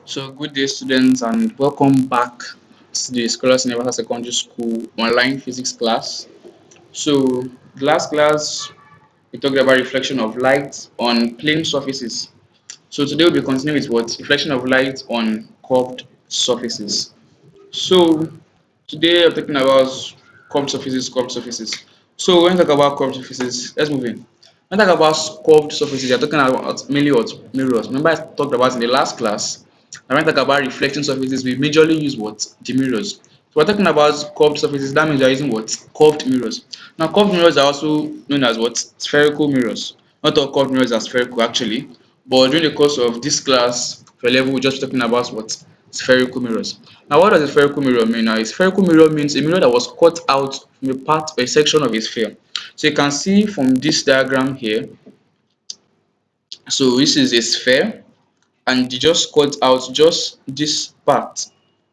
So good day students and welcome back to the Scholars Universal Secondary School online physics class. So the last class we talked about reflection of light on plane surfaces. So today we'll be continuing with what? Reflection of light on curved surfaces. So today I'm talking about curved surfaces. So when we talk about curved surfaces, let's move in. When we talk about curved surfaces, you're talking about mainly what? Mirrors. Remember I talked about in the last class. And when we talk about reflecting surfaces, we majorly use what? The mirrors. So we're talking about curved surfaces, that means we're using what? Curved mirrors. Now curved mirrors are also known as what? Spherical mirrors. Not all curved mirrors are spherical actually. But during the course of this class, for level, we're just talking about what? Spherical mirrors. Now, what does a spherical mirror mean? Now, a spherical mirror means a mirror that was cut out from a part or a section of a sphere. So you can see from this diagram here, so this is a sphere, and you just cut out just this part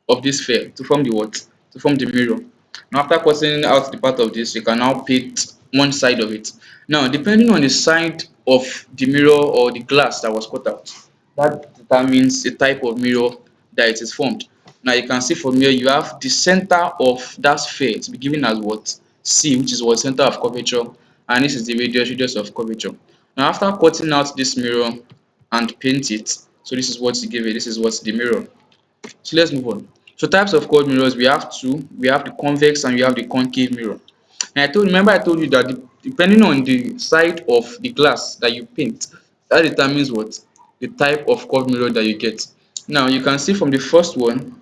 of this sphere to form the what? To form the mirror. Now, after cutting out the part of this, you can now paint one side of it. Now, depending on the side of the mirror or the glass that was cut out, that determines the type of mirror that it is formed. Now, you can see from here you have the center of that sphere to be given as what? C, which is what? Center of curvature, and this is the radius of curvature. Now, after cutting out this mirror and paint it, so this is what you give it, this is what's the mirror. So let's move on. So types of curved mirrors, we have two. We have the convex and we have the concave mirror. And remember I told you that depending on the side of the glass that you paint, that determines what? The type of curved mirror that you get. Now you can see from the first one,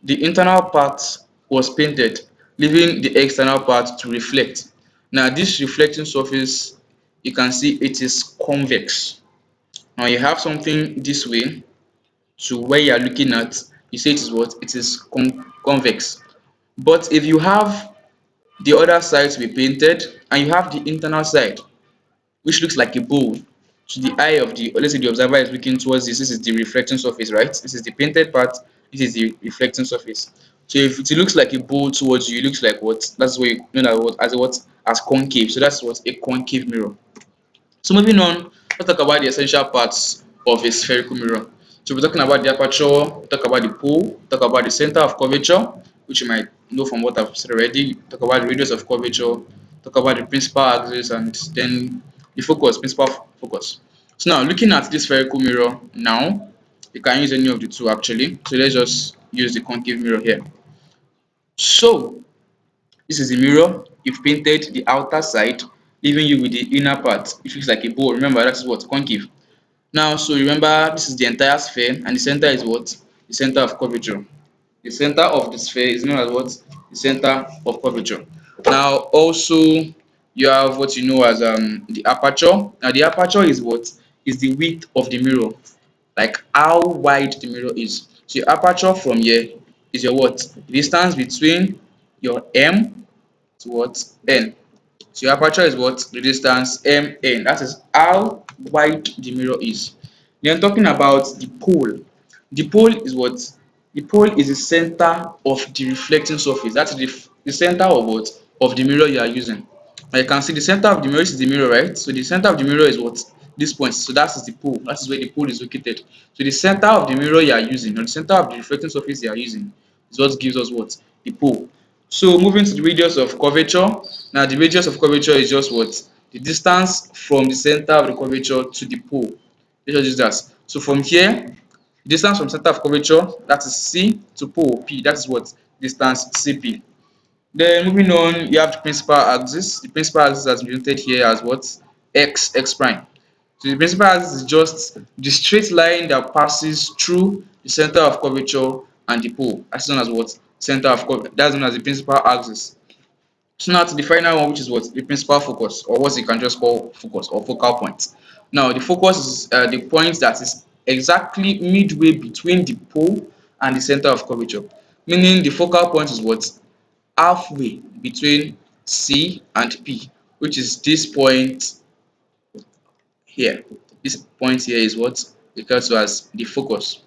the internal part was painted, leaving the external part to reflect. Now this reflecting surface, you can see it is convex. Now you have something this way, to where you are looking at, you say it is what? It is convex. But if you have the other side to be painted and you have the internal side which looks like a bowl, to the eye of the, let's say the observer is looking towards this is the reflecting surface, right? This is the painted part, this is the reflecting surface. So if it looks like a bowl towards you, it looks like what? That's what you know as concave. So that's what a concave mirror. So moving on, let's talk about the essential parts of a spherical mirror. So we're talking about the aperture, talk about the pole, talk about the center of curvature, which you might know from what I've said already, talk about the radius of curvature, talk about the principal axis, and then the focus, principal focus. So now looking at this spherical mirror now, you can use any of the two actually. So let's just use the concave mirror here. So this is the mirror. You've painted the outer side, leaving you with the inner part. It looks like a bowl. Remember, that is what? Concave. Now, so remember, this is the entire sphere, and the center is what? The center of curvature. The center of the sphere is known as what? The center of curvature. Now, also, you have what you know as the aperture. Now, the aperture is what? Is the width of the mirror, like how wide the mirror is. So, your aperture from here is your what? The distance between your M to what? N. So your aperture is what? The distance MN. That is how wide the mirror is. Then talking about the pole. The pole is what? The pole is the center of the reflecting surface. That's the center of what? Of the mirror you are using. Now you can see the center of the mirror is the mirror, right? So the center of the mirror is what? This point. So that is the pole. That is where the pole is located. So the center of the mirror you are using, or the center of the reflecting surface you are using, is what gives us what? The pole. So moving to the radius of curvature. Now the radius of curvature is just what? The distance from the center of the curvature to the pole. Let's just use that. So from here, distance from center of curvature, that is C, to pole P, that is what? Distance CP. Then moving on, you have the principal axis. The principal axis has been noted here as what? X prime. So the principal axis is just the straight line that passes through the center of curvature and the pole. That's known as what? Center of curvature. That's known as the principal axis. So now to the final one, which is what? The principal focus, or what you can just call focus or focal point. Now the focus is the point that is exactly midway between the pole and the center of curvature. Meaning the focal point is what? Halfway between C and P, which is this point here. This point here is what referred to as the focus.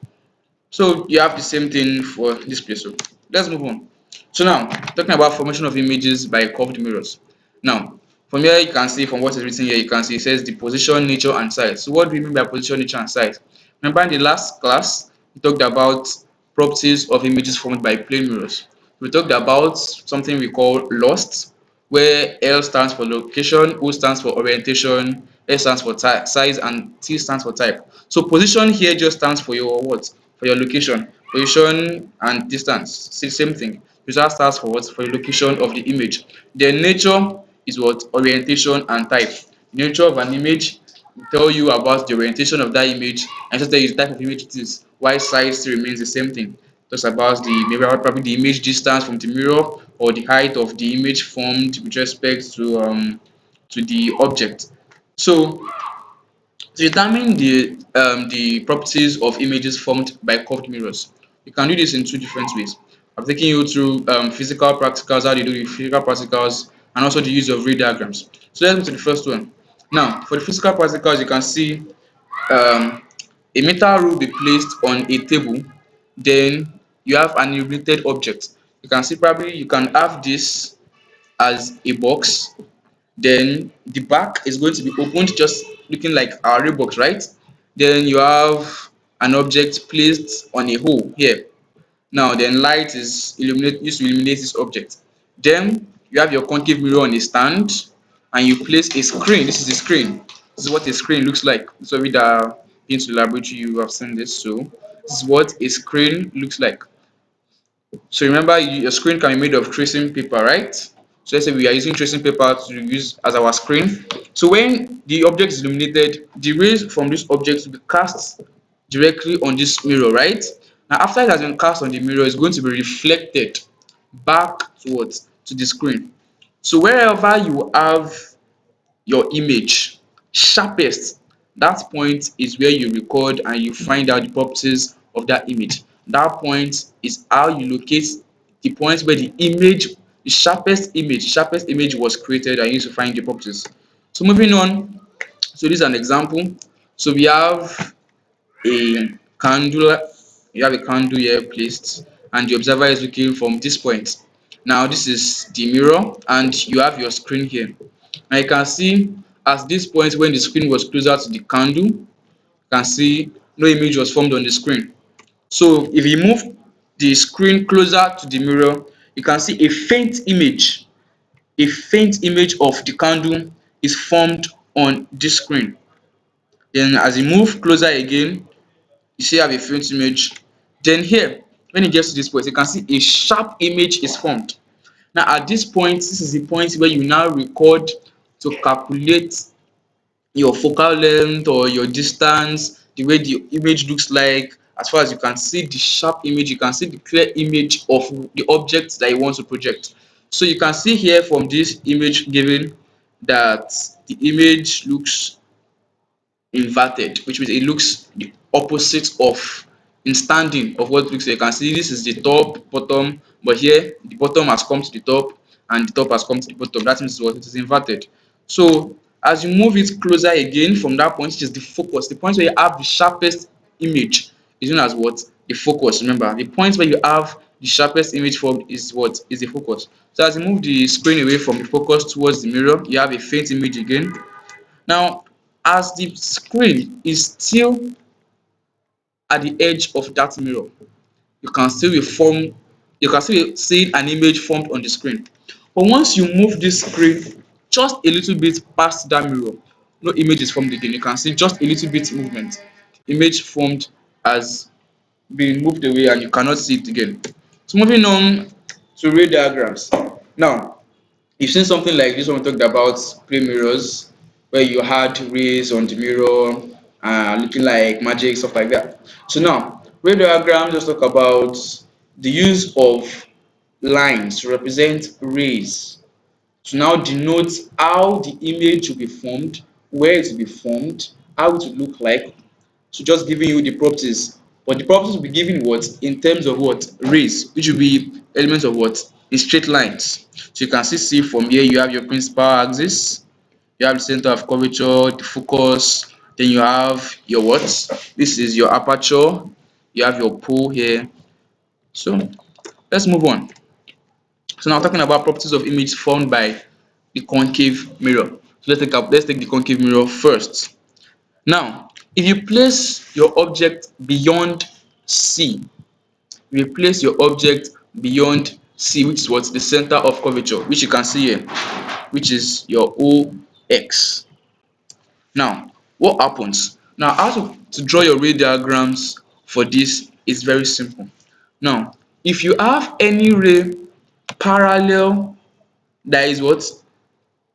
So you have the same thing for this place. So let's move on. So now talking about formation of images by curved mirrors. Now from here you can see, from what is written here, you can see it says the position, nature, and size. So what do we mean by position, nature, and size? Remember in the last class We talked about properties of images formed by plane mirrors. We talked about something we call lost, where L stands for location, O stands for orientation, S stands for size, and T stands for type. So position here just stands for your what? For your location. Position and distance, same thing. Result stands for what? For the location of the image. Then nature is what? Orientation and type. The nature of an image will tell you about the orientation of that image and just tell you the type of image it is. Why size still remains the same thing. Just about the maybe probably the image distance from the mirror or the height of the image formed with respect to the object. So to determine the properties of images formed by curved mirrors, you can do this in two different ways. I'm taking you through physical practicals, how they do the physical practicals, and also the use of ray diagrams. So let's go to the first one. Now, for the physical practicals, you can see um, a metal rule be placed on a table, then you have an illuminated object. You can see probably you can have this as a box, then the back is going to be opened just looking like our ray box, right? Then you have an object placed on a hole here. Now then light is used to illuminate this object. Then you have your concave mirror on a stand and you place a screen. This is a screen. This is what a screen looks like. So with the been to the laboratory, you have seen this. So this is what a screen looks like. So remember, your screen can be made of tracing paper, right? So let's say we are using tracing paper to use as our screen. So when the object is illuminated, the rays from this object will be cast directly on this mirror, right? Now after it has been cast on the mirror, it's going to be reflected back towards to the screen. So wherever you have your image sharpest, that point is where you record and you find out the properties of that image. That point is how you locate the point where the sharpest image was created and you need to find the properties. So moving on, so this is an example. So we have a candle, you have a candle here placed and the observer is looking from this point. Now this is the mirror and you have your screen here. Now you can see at this point when the screen was closer to the candle, you can see no image was formed on the screen. So if you move the screen closer to the mirror, you can see a faint image of the candle is formed on this screen. Then as you move closer again, you see have a faint image. Then here, when it gets to this point, you can see a sharp image is formed. Now at this point, this is the point where you now record to calculate your focal length or your distance, the way the image looks like. As far as you can see the sharp image, you can see the clear image of the object that you want to project. So you can see here from this image given that the image looks inverted, which means it looks the opposite of in standing of what it looks like. You can see this is the top, bottom, but here the bottom has come to the top and the top has come to the bottom. That means what it is inverted. So as you move it closer again from that point, which is the focus, the point where you have the sharpest image is known as what? The focus. Remember, the point where you have the sharpest image formed is what? Is the focus. So as you move the screen away from the focus towards the mirror, you have a faint image again. Now, as the screen is still at the edge of that mirror, you can still be seeing an image formed on the screen. But once you move this screen just a little bit past that mirror, no image is formed again. You can see just a little bit movement. Image formed has been moved away and you cannot see it again. So moving on to ray diagrams. Now, you've seen something like this one we talked about plane mirrors, where you had rays on the mirror, looking like magic, stuff like that. So now, ray diagram just talk about the use of lines to represent rays to now denote how the image will be formed, where it will be formed, how it will look like. So just giving you the properties, but the properties will be given what in terms of what rays, which will be elements of what in straight lines. So you can see from here you have your principal axis, you have the center of curvature, the focus, then you have your what? This is your aperture, you have your pole here. So let's move on. So now talking about properties of image formed by the concave mirror. So let's take the concave mirror first. Now, if you place your object beyond C. You will place your object beyond C, which is what? The center of curvature, which you can see here, which is your OX. Now, what happens? Now, how to draw your ray diagrams for this is very simple. Now, if you have any ray parallel that is what?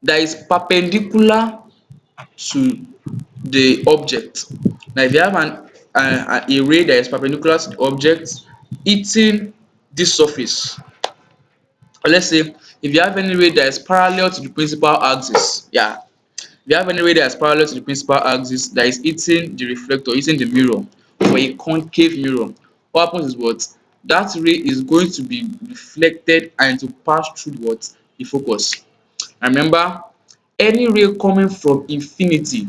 That is perpendicular to the object. Now, if you have a ray that is perpendicular to the object hitting this surface, or let's say if you have any ray that is parallel to the principal axis, yeah, if you have any ray that is parallel to the principal axis that is hitting the reflector, hitting the mirror for a concave mirror, what happens is what? That ray is going to be reflected and to pass through what? The focus. And remember, any ray coming from infinity,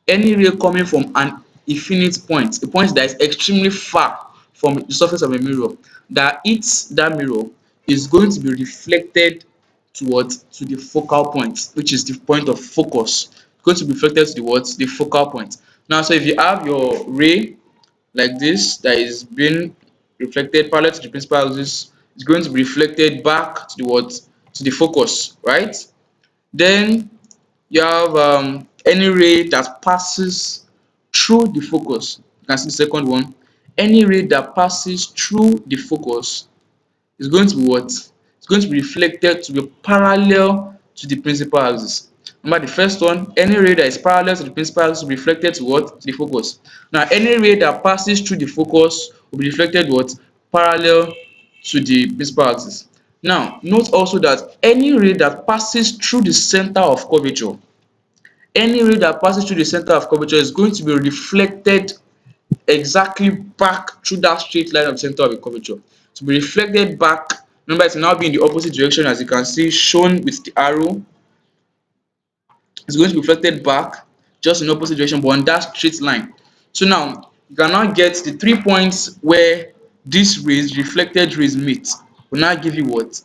any ray coming from an infinite point, a point that is extremely far from the surface of a mirror, that hits that mirror is going to be reflected to what? To the focal point, which is the point of focus. It's going to be reflected to the what? The focal point. Now, so if you have your ray like this that is being reflected parallel to the principal axis, it's going to be reflected back to the what? To the focus, right? Then you have any ray that passes through the focus. You can see the second one. Any ray that passes through the focus is going to be what? It's going to be reflected to be parallel to the principal axis. Remember the first one, any ray that is parallel to the principal axis will be reflected to what? To the focus. Now, any ray that passes through the focus will be reflected what? Parallel to the principal axis. Now, note also that any ray that passes through the center of curvature, any ray that passes through the center of curvature is going to be reflected exactly back through that straight line of the center of the curvature. To be reflected back, remember it will now be in the opposite direction, as you can see shown with the arrow. It's going to be reflected back just in opposite direction but on that straight line. So now you can now get the 3 points where these rays, reflected rays, meet. Will now give you what?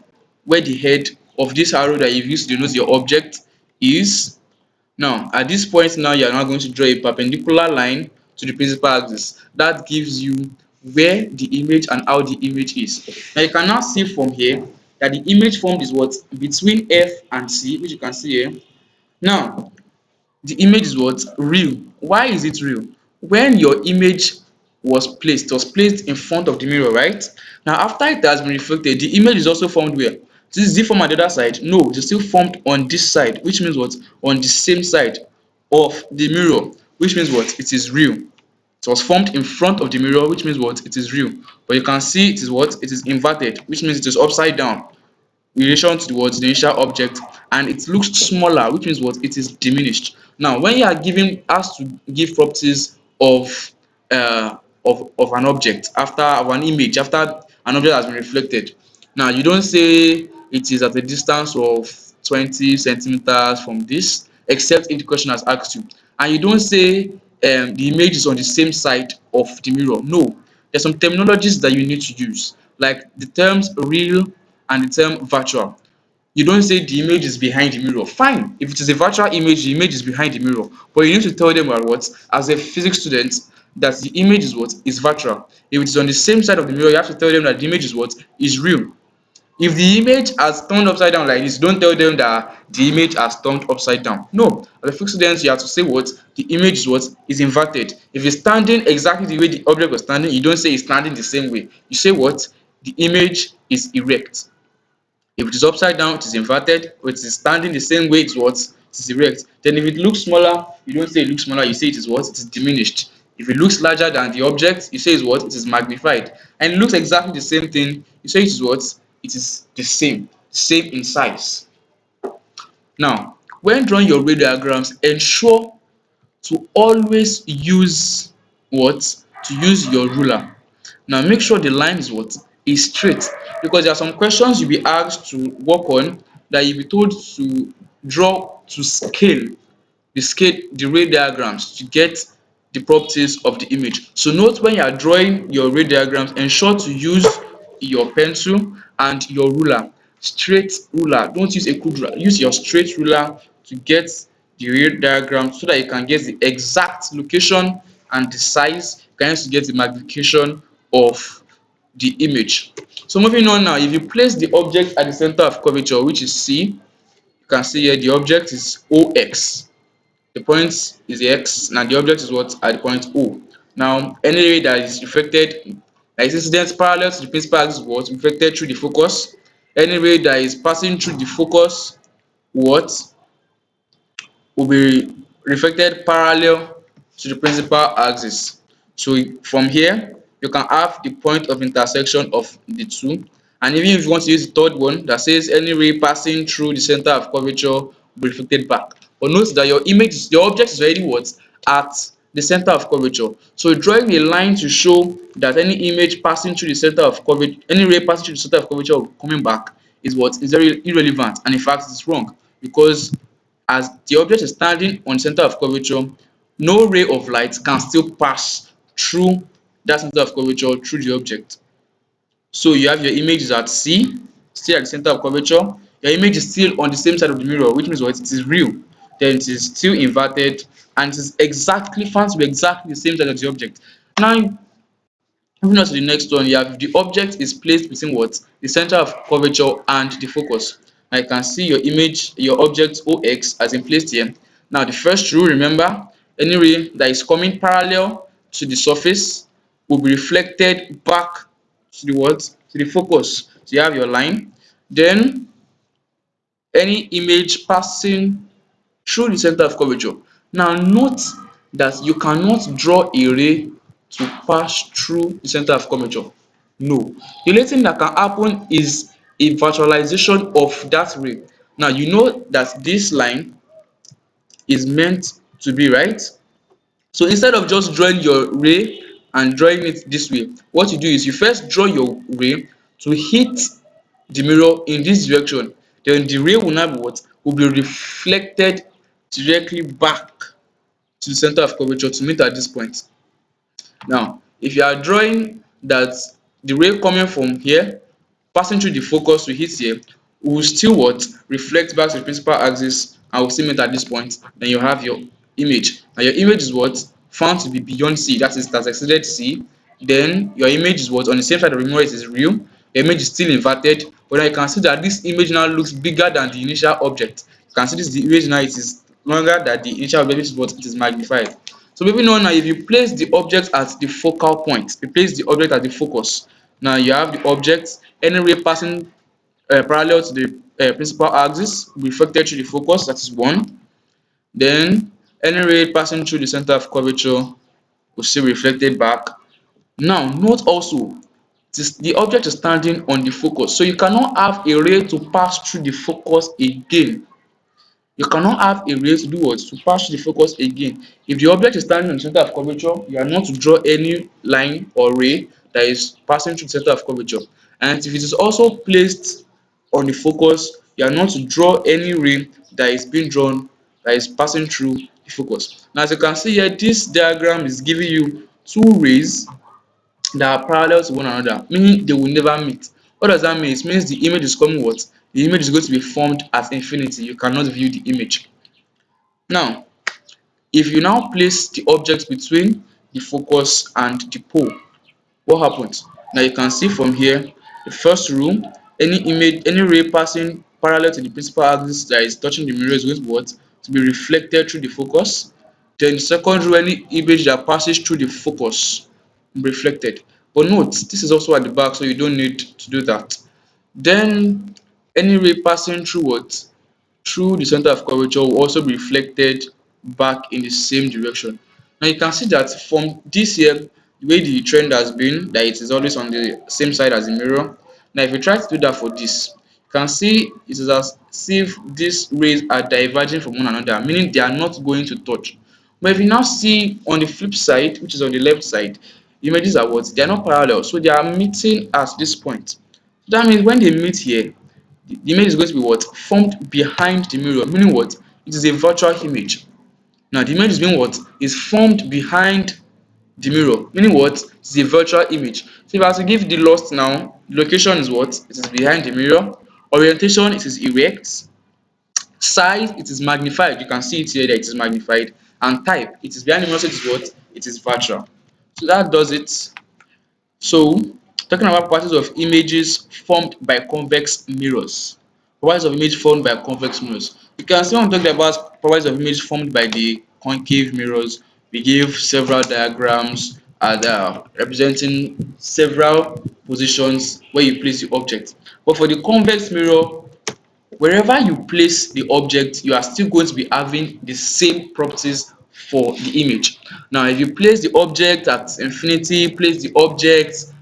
Where the head of this arrow that you've used to denote your object is. Now, at this point now, you are now going to draw a perpendicular line to the principal axis. That gives you where the image and how the image is. Now, you can now see from here that the image formed is what? Between F and C, which you can see here. Now, the image is what? Real. Why is it real? When your image was placed, it was placed in front of the mirror, right? Now, after it has been reflected, the image is also formed where? Is it formed on the other side? No, it is still formed on this side, which means what? On the same side of the mirror, which means what? It is real. It was formed in front of the mirror, which means what? It is real. But you can see it is what? It is inverted, which means it is upside down in relation to the initial object, and it looks smaller, which means what? It is diminished. Now, when you are given asked to give properties of an object after of an image after an object has been reflected, now you don't say it is at a distance of 20 centimeters from this, except if the question has asked you, and you don't say the image is on the same side of the mirror. No, there's some terminologies that you need to use, like the terms real and the term virtual. You don't say the image is behind the mirror. Fine, if it is a virtual image, the image is behind the mirror. But you need to tell them what, as a physics student, that the image is what? Is virtual. If it is on the same side of the mirror, you have to tell them that the image is what? Is real. If the image has turned upside down like this, don't tell them that the image has turned upside down. No, as a physics student, you have to say what? The image is what? Is inverted. If it's standing exactly the way the object was standing, you don't say it's standing the same way. You say what? The image is erect. If it is upside down, it is inverted. If it is standing the same way, it's what? It is erect. Then if it looks smaller, you don't say it looks smaller, you say it is what? It is diminished. If it looks larger than the object, you say it's what? It is magnified. And it looks exactly the same thing, you say it is what? It is the same in size. Now, when drawing your ray diagrams, ensure to always use what? To use your ruler. Now make sure the line is what? Is straight, because there are some questions you'll be asked to work on that you'll be told to draw to scale the ray diagrams to get the properties of the image. So note, when you are drawing your ray diagrams, ensure to use your pencil and your ruler. Straight ruler, don't use a crude ruler, use your straight ruler to get the ray diagram so that you can get the exact location and the size. You can also get the magnification of the image. So moving on now, if you place the object at the center of curvature, which is C, you can see here the object is OX. The point is the X, now the object is what at the point O. Now, any ray that is reflected, that is incident parallel to the principal axis, what reflected through the focus. Any ray that is passing through the focus, what will be reflected parallel to the principal axis. So from here, you can have the point of intersection of the two. And even if you want to use the third one that says any ray passing through the center of curvature will be reflected back. But note that your object is already what? At the center of curvature. So drawing a line to show that any image passing through the center of curvature, any ray passing through the center of curvature coming back is what? Is very irrelevant. And in fact, it's wrong, because as the object is standing on the center of curvature, no ray of light can still pass through that center of curvature through the object. So you have your image is at C, still at the center of curvature. Your image is still on the same side of the mirror, which means what? It is real. Then it is still inverted, and it is exactly found to be exactly the same side of the object. Now, moving on to the next one, you have the object is placed between what? The center of curvature and the focus. Now you can see your image, your object OX has been placed here. Now the first rule, remember, any ray that is coming parallel to the surface will be reflected back to the what? To the focus. So you have your line. Then any image passing through the center of curvature. Now note that you cannot draw a ray to pass through the center of curvature. No. The only thing that can happen is a virtualization of that ray. Now you know that this line is meant to be right. So instead of just drawing your ray and drawing it this way, what you do is you first draw your ray to hit the mirror in this direction. Then the ray will now be what? Will be reflected directly back to the center of curvature to meet at this point. Now, if you are drawing that the ray coming from here, passing through the focus to hit here, will still what? Reflect back to the principal axis and will still meet at this point. Then you have your image. Now your image is what? Found to be beyond C, that is, has exceeded C. Then your image is what? On the same side of the mirror, it is real. Your image is still inverted, but now you can see that this image now looks bigger than the initial object. You can see this the image now, it is longer than the initial object, which is what? It is magnified. So maybe now if you place the object at the focal point, you place the object at the focus. Now you have the object, any ray passing parallel to the principal axis reflected through the focus, that is one. Then any ray passing through the center of curvature will still reflected back. Now note also, the object is standing on the focus, so you cannot have a ray to pass through the focus again. You cannot have a ray to do what? To pass through the focus again. If the object is standing on the center of curvature, you are not to draw any line or ray that is passing through the center of curvature. And if it is also placed on the focus, you are not to draw any ray that is being drawn, that is passing through the focus. Now, as you can see here, this diagram is giving you two rays that are parallel to one another, meaning they will never meet. What does that mean? It means the image is coming what? The image is going to be formed at infinity. You cannot view the image. Now, if you now place the object between the focus and the pole, what happens? Now you can see from here, the first rule, any ray passing parallel to the principal axis that is touching the mirror is going to what? To be reflected through the focus. Then the second rule, any image that passes through the focus will be reflected. But note, this is also at the back, so you don't need to do that. Then any ray passing through what? Through the center of curvature will also be reflected back in the same direction. Now you can see that from this here, the way the trend has been, that it is always on the same side as the mirror. Now if you try to do that for this, you can see it is as if these rays are diverging from one another, meaning they are not going to touch. But if you now see on the flip side, which is on the left side, images are what? They are not parallel, so they are meeting at this point. That means when they meet here, the image is going to be what? Formed behind the mirror, meaning what? It is a virtual image. Now the image is being what? Is formed behind the mirror, meaning what? It is a virtual image. So if I was to give the lost now, the location is what? It is behind the mirror. Orientation, it is erect. Size, it is magnified. You can see it here that it is magnified. And type, it is behind the mirror, so it is what? It is virtual. So that does it So, talking about properties of images formed by convex mirrors. Properties of image formed by convex mirrors. You can see when we talk about properties of image formed by the concave mirrors, we give several diagrams and representing several positions where you place the object. But for the convex mirror, wherever you place the object, you are still going to be having the same properties for the image. Now, if you place the object at infinity, place the object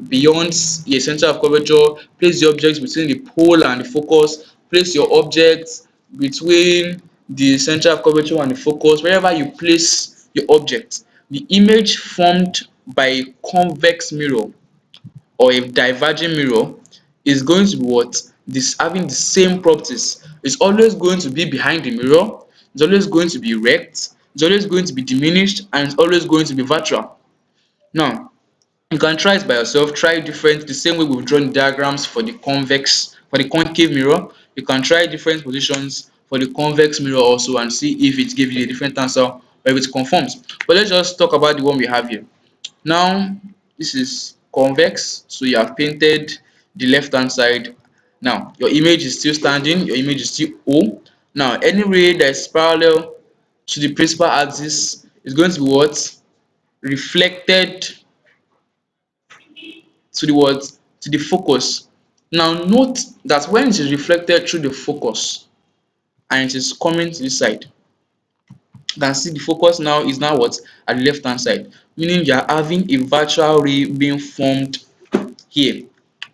beyond a center of curvature, place the object between the pole and the focus, place your object between the center of curvature and the focus, wherever you place your object, the image formed by a convex mirror or a diverging mirror is going to be what? This having the same properties. It's always going to be behind the mirror, it's always going to be rect, it's always going to be diminished, and it's always going to be virtual. Now, you can try it by yourself, try different the same way we've drawn diagrams for the convex, for the concave mirror. You can try different positions for the convex mirror also and see if it gives you a different answer or if it conforms. But let's just talk about the one we have here. Now, this is convex, so you have painted the left hand side. Now, your image is still standing, your image is still O. Now, any ray that is parallel to the principal axis is going to be what? Reflected to the what? To the focus. Now, note that when it is reflected through the focus and it is coming to this side, you can see the focus now is now what? At the left hand side, meaning you are having a virtual ray being formed here.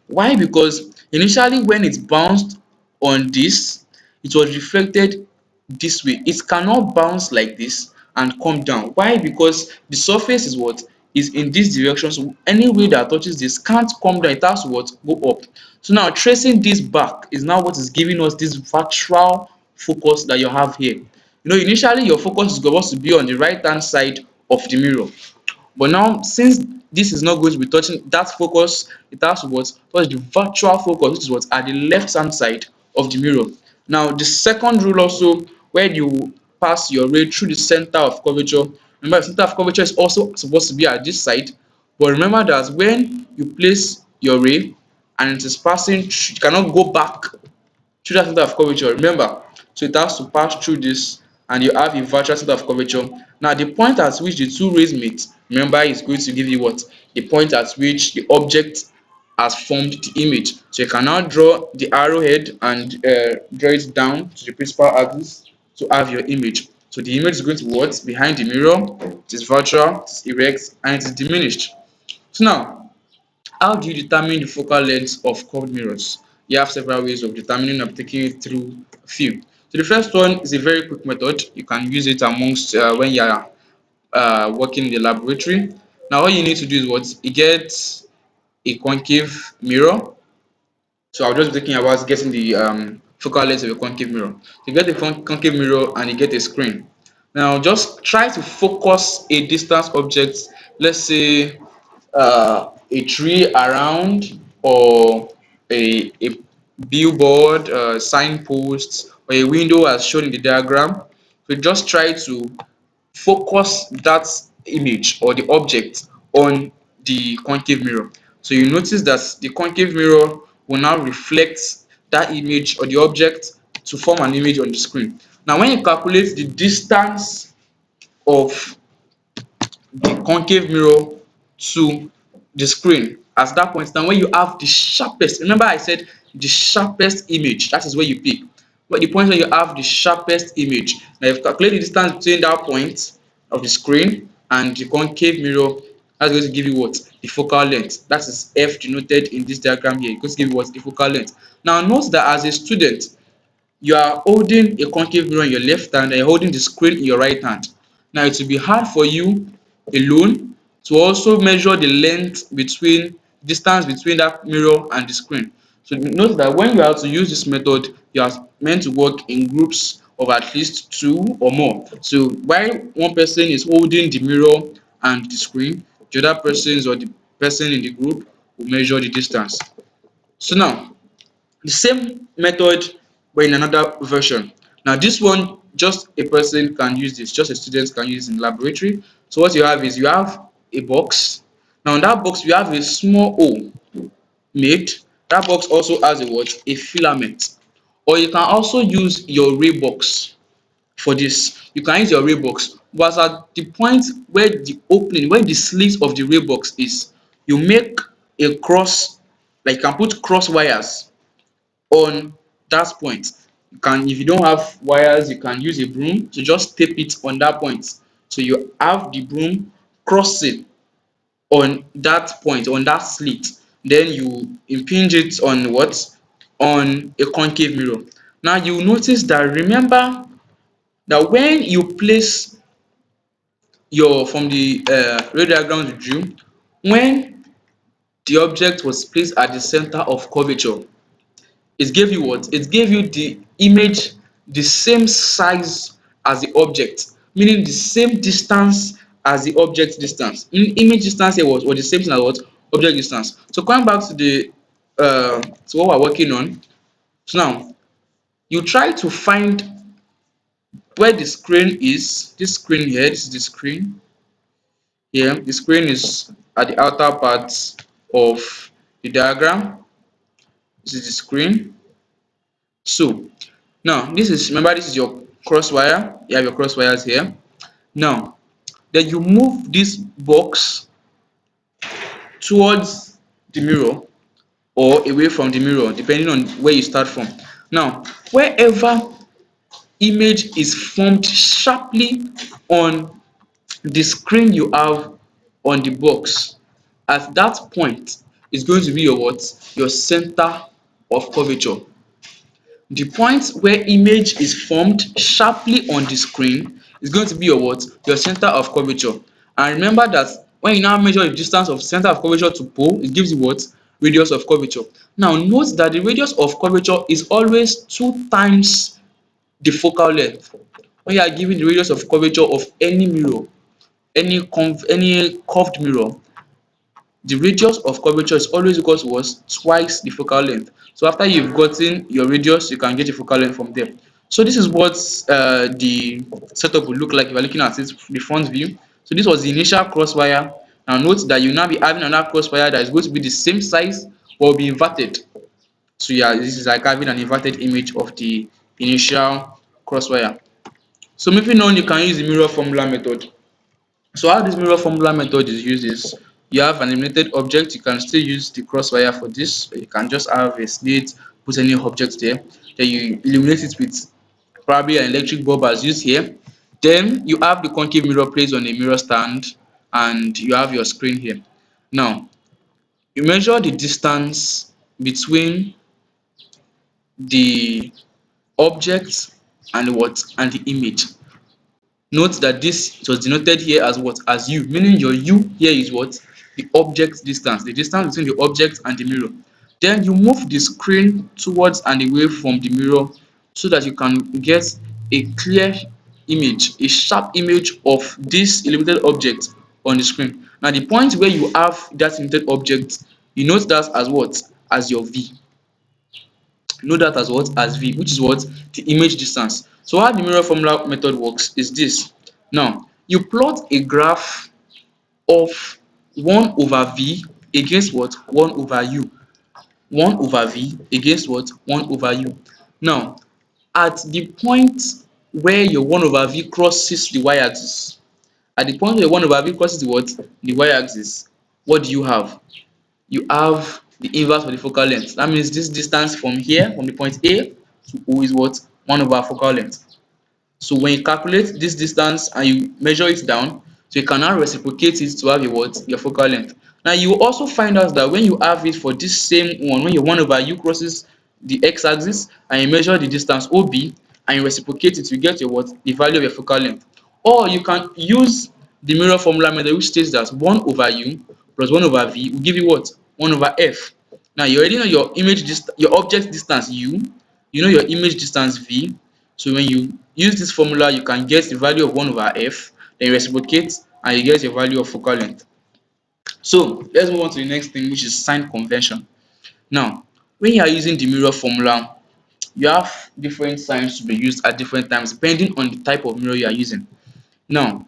Why? Because initially when it bounced on this, it was reflected this way. It cannot bounce like this and come down. Why? Because the surface is what? Is in this direction. So any way that touches this can't come down. It has to what? Go up. So now tracing this back is now what is giving us this virtual focus that you have here. You know, initially your focus is supposed to be on the right hand side of the mirror. But now, since this is not going to be touching that focus, it has to what? Touch the virtual focus, which is what? At the left hand side of the mirror. Now, the second rule also, where you pass your ray through the center of curvature. Remember, the center of curvature is also supposed to be at this side. But remember that when you place your ray and it is passing, you cannot go back through that center of curvature. Remember, so it has to pass through this and you have a virtual center of curvature. Now, the point at which the two rays meet, remember, is going to give you what? The point at which the object has formed the image. So you can now draw the arrowhead and draw it down to the principal axis to have your image. So the image is going to be what? Behind the mirror. It is virtual, it is erect, and it is diminished. So now, how do you determine the focal length of curved mirrors? You have several ways of determining. I'm taking you through a few. So the first one is a very quick method. You can use it amongst when you are working in the laboratory. Now all you need to do is what? You get a concave mirror. So I'll just be thinking about getting the focal length of a concave mirror. You get a concave mirror and you get a screen. Now just try to focus a distance object, let's say a tree around, or a billboard, signpost, or a window as shown in the diagram. So just try to focus that image or the object on the concave mirror. So you notice that the concave mirror will now reflect that image or the object to form an image on the screen. Now when you calculate the distance of the concave mirror to the screen at that point in time, when you have the sharpest, remember I said the sharpest image, that is where you pick. But the point when you have the sharpest image, now if you calculate the distance between that point of the screen and the concave mirror, that's going to give you what? The focal length. That is F denoted in this diagram here. It's going to give you what? The focal length. Now note that as a student, you are holding a concave mirror in your left hand and you're holding the screen in your right hand. Now it will be hard for you alone to also measure the length between distance between that mirror and the screen. So note that when you have to use this method, you are meant to work in groups of at least two or more. So while one person is holding the mirror and the screen, the other persons or the person in the group will measure the distance. So now the same method but in another version. Now this one, just a person can use this, just a student can use it in laboratory. So what you have is you have a box. Now in that box we have a small hole made. Dat box also has a what? A filament. Or you can also use your ray box for dis. You can use your ray box, but at the point where the opening, where the slit of the ray box is, you make a cross, like you can put cross wires on dat point. You can, if you don't have wires, you can use a broom to just tape it on dat point. So you have the broom crossing on that point, on that slit. Then you impinge it on what? On a concave mirror. Now you notice that, remember that when you place your, from the ray diagram you drew, when the object was placed at the center of curvature, it gave you what? It gave you the image the same size as the object, meaning the same distance as the object distance. Image distance here was the same thing as what? Object distance. So coming back to the to what we're working on. So now you try to find where the screen is. This screen here, this is the screen. Here, the screen is at the outer part of the diagram. This is the screen. So now this is, remember, this is your cross wire. You have your cross wires here. Now then you move this box towards the mirror or away from the mirror, depending on where you start from. Now wherever image is formed sharply on the screen you have on the box, at that point is going to be your what? Your center of curvature. The point where image is formed sharply on the screen is going to be your what? Your center of curvature. And remember that when you now measure the distance of center of curvature to pole, it gives you what? Radius of curvature. Now note that the radius of curvature is always 2 times the focal length. When you are given the radius of curvature of any mirror, any curved mirror, the radius of curvature is always equal to what? Twice the focal length. So after you've gotten your radius, you can get your focal length from there. So this is what the setup will look like if you're looking at it, the front view. So this was the initial crosswire. Now note that you now be having another crosswire that is going to be the same size but will be inverted. So yeah, this is like having an inverted image of the initial crosswire. So moving on, you can use the mirror formula method. So how this mirror formula method is used is, you have an eliminated object, you can still use the crosswire for this. You can just have a slit, put any object there, then you illuminate it with probably an electric bulb as used here. Then you have the concave mirror placed on a mirror stand and you have your screen here. Now you measure the distance between the object and what? And the image. Note that this was denoted here as what? As u, meaning your u here is what? The object distance, the distance between the object and the mirror. Then you move the screen towards and away from the mirror so that you can get a clear image, a sharp image of this illuminated object on the screen. Now the point where you have that illuminated object, you note that as what? As your v. Know that as what? As v, which is what? The image distance. So how the mirror formula method works is this. Now you plot a graph of 1 over v against what? 1 over u. 1 over v against what? 1 over u. Now at the point where your 1 over v crosses the y-axis, at the point where your 1 over v crosses the what? The y-axis, what do you have? You have the inverse of the focal length. That means this distance from here, from the point A to O, is what? 1 over focal length. So when you calculate this distance and you measure it down, so you can now reciprocate it to have your what? Your focal length. Now you will also find out that when you have it for this same one, when your 1 over u crosses the x-axis and you measure the distance OB and you reciprocate it, you get your what? The value of your focal length. Or you can use the mirror formula method, which states that 1 over u plus 1 over v will give you what? 1 over f. Now you already know your your object distance u, you know your image distance v. So when you use this formula, you can get the value of 1 over f, then you reciprocate and you get your value of focal length. So let's move on to the next thing, which is sign convention. Now when you are using the mirror formula, you have different signs to be used at different times depending on the type of mirror you are using. Now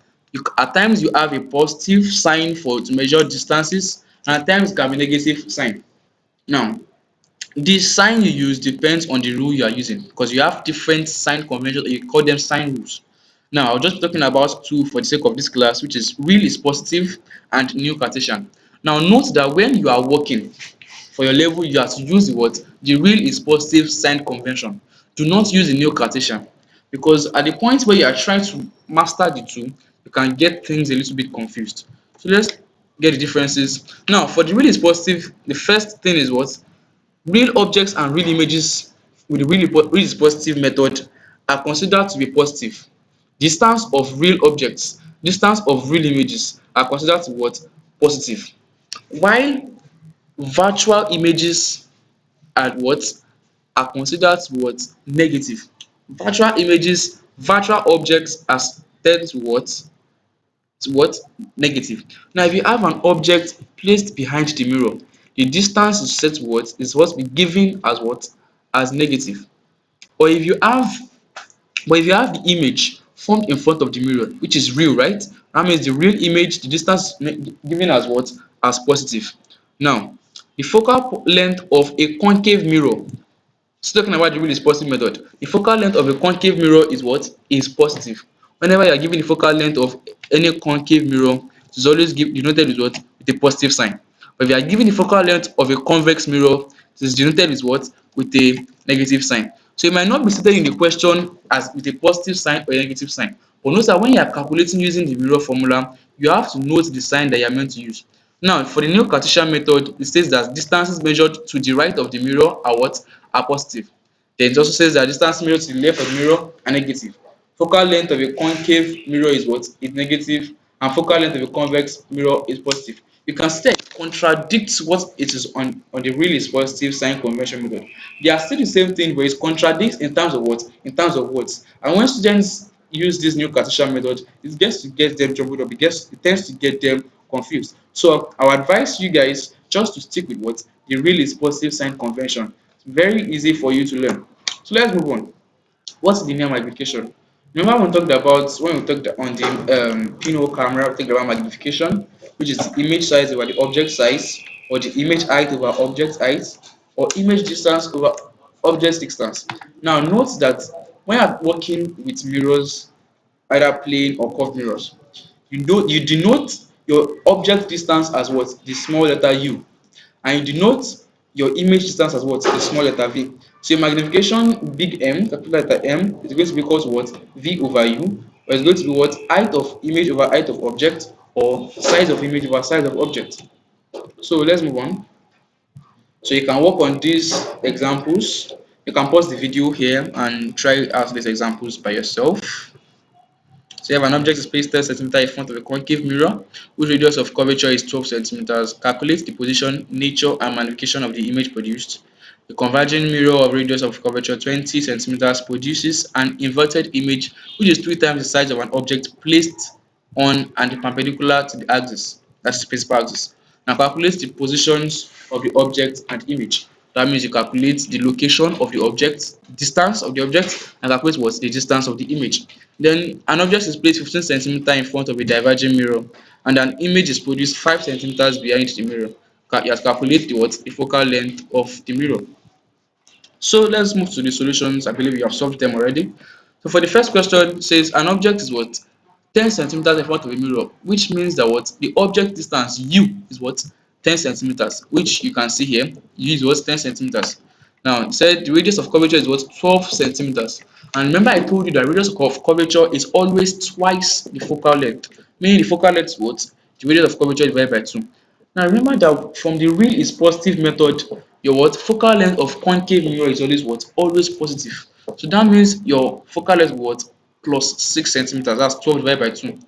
At times you have a positive sign for to measure distances, and at times it can be negative sign. Now, the sign you use depends on the rule you are using, because you have different sign conventions, you call them sign rules. Now, I'll just be talking about two for the sake of this class, which is real is positive and nil Cartesian. Now, note that when you are working for your level, you have to use the what? The real is positive sign convention. Do not use the nil Cartesian, because at the point where you are trying to master the two, you can get things a little bit confused. So let's get the differences. Now, for the real is positive, the first thing is what? Real objects and real images with the real is positive method are considered to be positive. Distance of real objects, distance of real images are considered to what? Positive. While virtual images are what? Are considered to what? Negative. Virtual images, virtual objects are said to what? To what? Negative. Now, if you have an object placed behind the mirror, the distance is set to what? Is what be given as what? As negative. Or if you have the image formed in front of the mirror, which is real, right? That means the real image, the distance given as what? As positive. Now, the focal length of a concave mirror, still talking about the real is positive method. The focal length of a concave mirror is what? Is positive. Whenever you are given the focal length of any concave mirror, it is always denoted with what? With a positive sign. But if you are given the focal length of a convex mirror, it is denoted with what? With a negative sign. So it might not be stated in the question as with a positive sign or a negative sign. But notice that when you are calculating using the mirror formula, you have to note the sign that you are meant to use. Now, for the neo Cartesian method, it says that distances measured to the right of the mirror are what? Are positive. Then it also says that distance measured to the left of the mirror are negative. Focal length of a concave mirror is what? Is negative, and focal length of a convex mirror is positive. You can see that it contradicts what it is on the real is positive sign convention method. They are still the same thing, but it contradicts in terms of what? In terms of words. And when students use this new Cartesian method, it gets to get them jumbled up. It tends to get them confused. So I would advise you guys just to stick with what? The real is positive sign convention. It's very easy for you to learn. So let's move on. What's linear magnification? Remember when we talked on the pinhole camera, we talked about magnification, which is the image size over the object size, or the image height over object height, or image distance over object distance. Now note that when you're working with mirrors, either plane or curved mirrors, you denote your object distance as what? The small letter u, and you denote your image distance as what? The small letter v. So your magnification big M, capital letter M, is going to be equal to what? V over u, or it's going to be what? Height of image over height of object, or size of image over size of object. So let's move on. So you can work on these examples. You can pause the video here and try out these examples by yourself. So you have an object is placed 10 centimeters in front of a concave mirror whose radius of curvature is 12 centimeters. Calculate the position, nature, and magnification of the image produced. The converging mirror of radius of curvature 20 centimeters produces an inverted image which is 3 times the size of an object placed on and perpendicular to the axis, that's the principal axis. Now calculate the positions of the object and image. That means you calculate the location of the object, distance of the object, and calculate what's the distance of the image. Then an object is placed 15 centimeters in front of a diverging mirror, and an image is produced 5 centimeters behind the mirror. You have to calculate the what? The focal length of the mirror. So let's move to the solutions. I believe you have solved them already. So for the first question, it says an object is what? 10 centimeters in front of a mirror, which means that what? The object distance u is what? 10 centimeters, which you can see here. U is what? 10 centimeters. Now, it said the radius of curvature is what? 12 centimeters. And remember I told you that radius of curvature is always twice the focal length, meaning the focal length is what? The radius of curvature divided by 2. Now remember that from the real is positive method, your what? Focal length of concave mirror is always what? Always positive. So that means your focal length what? Plus 6 centimeters. That's 12 divided by 2.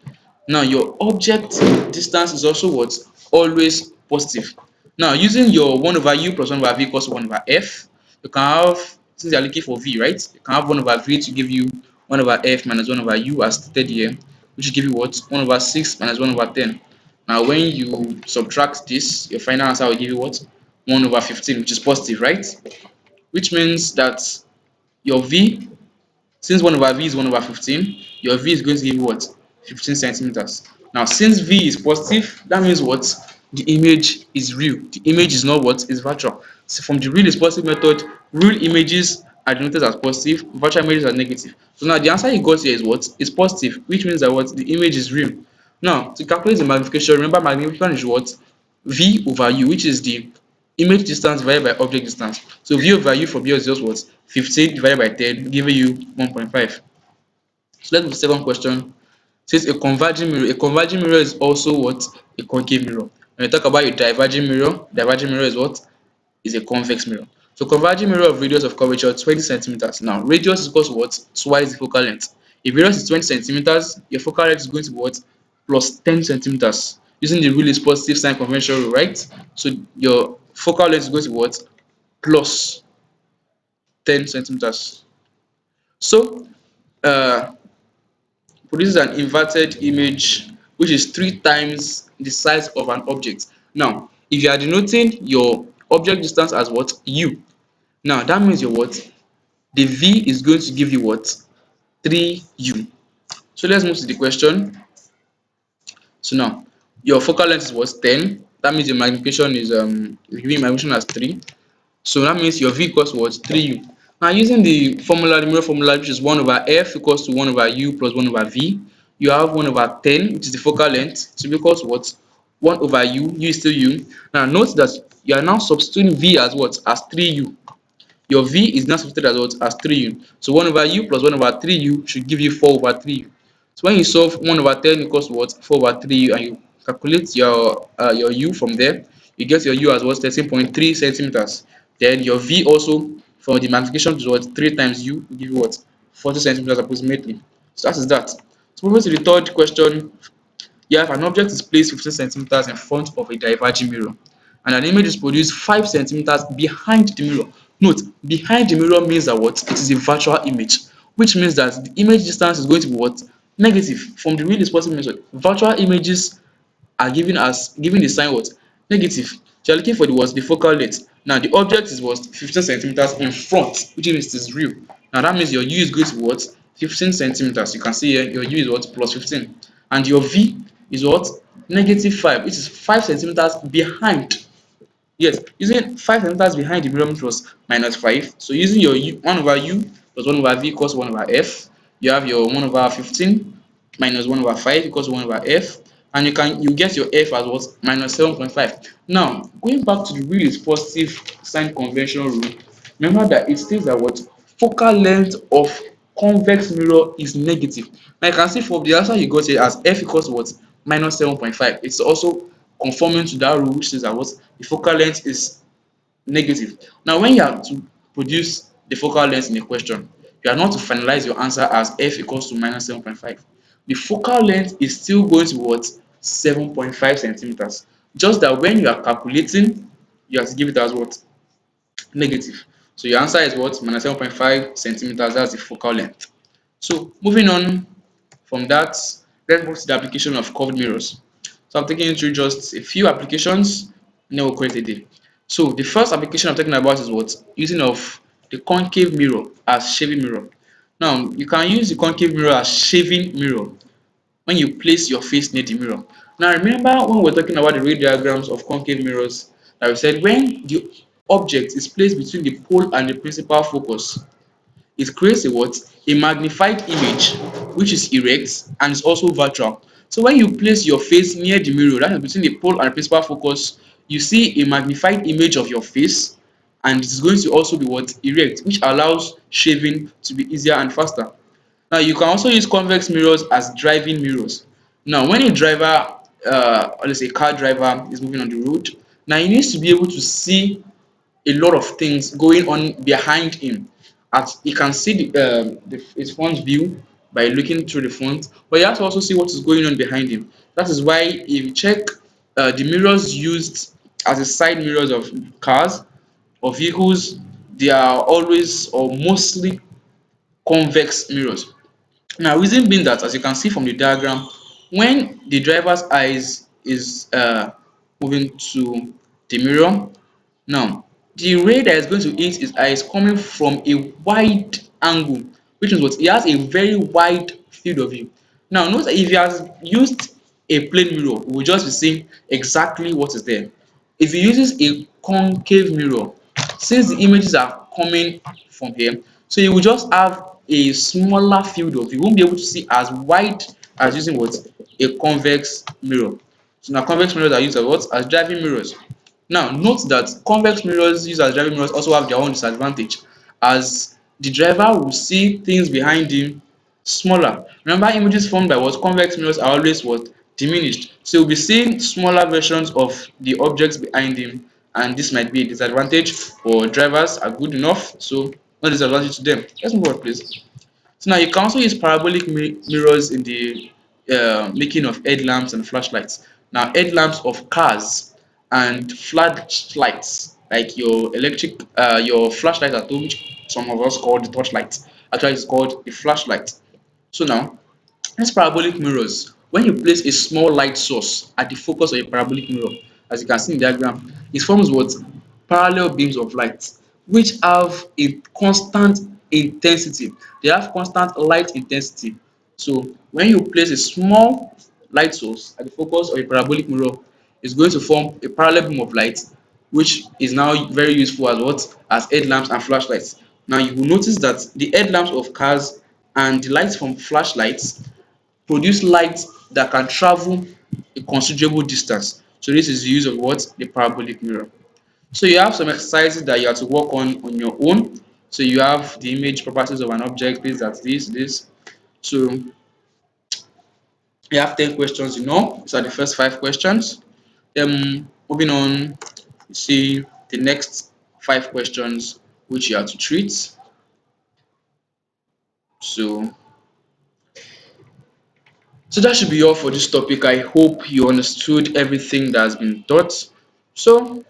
Now your object distance is also what? Always positive. Now using your 1 over u plus 1 over v equals to 1 over f, you can have, since you are looking for v, right? You can have 1 over v to give you 1 over f minus 1 over u as stated here, which will give you what? 1 over 6 minus 1 over 10. Now when you subtract this, your final answer will give you what? 1 over 15, which is positive, right? Which means that your v, since 1 over v is 1 over 15, your v is going to give you what? 15 centimeters. Now, since V is positive, that means what? The image is real. The image is not what? Is virtual. So from the real is positive method, real images are denoted as positive, virtual images are negative. So now the answer you got here is what? Is positive, which means that what? The image is real. Now, to calculate the magnification, remember magnification is what? V over U, which is the image distance divided by object distance. So V over U from here is just what? 15 divided by 10, giving you 1.5. So let's move to the second question. Says a converging mirror is also what? A concave mirror. When you talk about a diverging mirror is what? Is a convex mirror. So converging mirror of radius of curvature 20 centimeters. Now radius is equal to what? Twice the focal length. If radius is 20 centimeters, your focal length is going to be what? Plus 10 centimeters. Using the rule is positive sign convention rule, right? So your focal length is going to be what? Plus 10 centimeters. So uh produces an inverted image which is 3 times the size of an object. Now, if you are denoting your object distance as what? U. Now, that means your what? The V is going to give you what? 3U. So let's move to the question. So now, your focal length is what? 10. That means your magnification is giving magnification as 3. So that means your V equals what? 3U. Now using the formula, the mirror formula, which is 1 over F equals to 1 over U plus 1 over V, you have 1 over 10, which is the focal length, to be equal to what? 1 over U is still U. Now note that you are now substituting V as what? As 3U. Your V is now substituted as what? As 3U. So 1 over U plus 1 over 3U should give you 4 over 3U. So when you solve 1 over 10 equals to what? 4 over 3U, and you calculate your U from there, you get your U as what? 13.3 centimeters. Then your V also from the magnification to what? 3 times U will give you what? 40 centimeters approximately. So that is that. So moving to the third question, you have an object is placed 15 centimeters in front of a diverging mirror, and an image is produced 5 centimeters behind the mirror. Note, behind the mirror means that what? It is a virtual image, which means that the image distance is going to be what? Negative. From the real is positive method, virtual images are given the sign what? Negative. So you're looking for the what? The focal length. Now the object is what? 15 centimeters in front, which means it is real. Now that means your U is going to be what? 15 centimeters. You can see here your U is what? Plus 15. And your V is what? Negative 5, which is 5 centimeters behind. Yes, using 5 centimeters behind the mirror was minus 5. So using your U, 1 over U plus 1 over V equals 1 over F. You have your 1 over 15 minus 1 over 5 equals 1 over F. And you get your F as what? Minus 7.5. Now, going back to the real is positive sign convention rule, remember that it states that what? Focal length of convex mirror is negative. Now you can see from the answer you got here as F equals what? Minus 7.5. It's also conforming to that rule which says that what? The focal length is negative. Now when you have to produce the focal length in a question, you are not to finalize your answer as F equals to minus 7.5. The focal length is still going to be what? 7.5 centimeters. Just that when you are calculating, you have to give it as what? Negative. So your answer is what? Minus 7.5 centimeters. That's the focal length. So moving on from that, let's move to the application of curved mirrors. So I'm taking you through just a few applications and then we'll call it a day. So the first application I'm talking about is what? Using of the concave mirror as shaving mirror. Now you can use the concave mirror as shaving mirror when you place your face near the mirror. Now remember when we were talking about the ray diagrams of concave mirrors that we said when the object is placed between the pole and the principal focus, it creates a what? A magnified image which is erect and is also virtual. So when you place your face near the mirror, that is between the pole and the principal focus, you see a magnified image of your face, and it is going to also be what? Erect, which allows shaving to be easier and faster. Now you can also use convex mirrors as driving mirrors. Now when a driver, let's say a car driver is moving on the road, now he needs to be able to see a lot of things going on behind him. As he can see his front view by looking through the front, but he has to also see what is going on behind him. That is why if you check the mirrors used as the side mirrors of cars or vehicles, they are always or mostly convex mirrors. Now reason being that as you can see from the diagram, when the driver's eyes is moving to the mirror, now the ray that is going to hit his eye is coming from a wide angle, which is what? He has a very wide field of view. Now note that if you have used a plane mirror, we will just be seeing exactly what is there. If you uses a concave mirror, since the images are coming from here, so you will just have a smaller field of view. You won't be able to see as wide as using what? A convex mirror. So now convex mirrors are used as what? As driving mirrors. Now note that convex mirrors used as driving mirrors also have their own disadvantage, as the driver will see things behind him smaller. Remember, images formed by what? Convex mirrors are always what? Diminished. So you'll be seeing smaller versions of the objects behind him, and this might be a disadvantage for drivers are good enough, so no disadvantage to them. Let's move on, please. So now you can also use parabolic mirrors in the making of headlamps and flashlights. Now headlamps of cars and flashlights, like your flashlight at home, which some of us call the torchlight. Actually, it's called a flashlight. So now these parabolic mirrors, when you place a small light source at the focus of a parabolic mirror, as you can see in the diagram, it forms what? Parallel beams of light, which have a constant intensity. They have constant light intensity. So when you place a small light source at the focus of a parabolic mirror, it's going to form a parallel beam of light, which is now very useful as what? As headlamps and flashlights. Now you will notice that the headlamps of cars and the lights from flashlights produce light that can travel a considerable distance. So this is the use of what? The parabolic mirror. So you have some exercises that you have to work on your own. So you have the image properties of an object, this. So you have 10 questions, you know. These are the first 5 questions. Then moving on, you see the next 5 questions which you have to treat. So so that should be all for this topic. I hope you understood everything that has been taught. So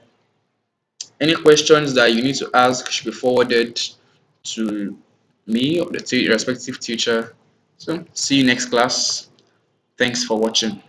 any questions that you need to ask should be forwarded to me or the respective teacher. So see you next class. Thanks for watching.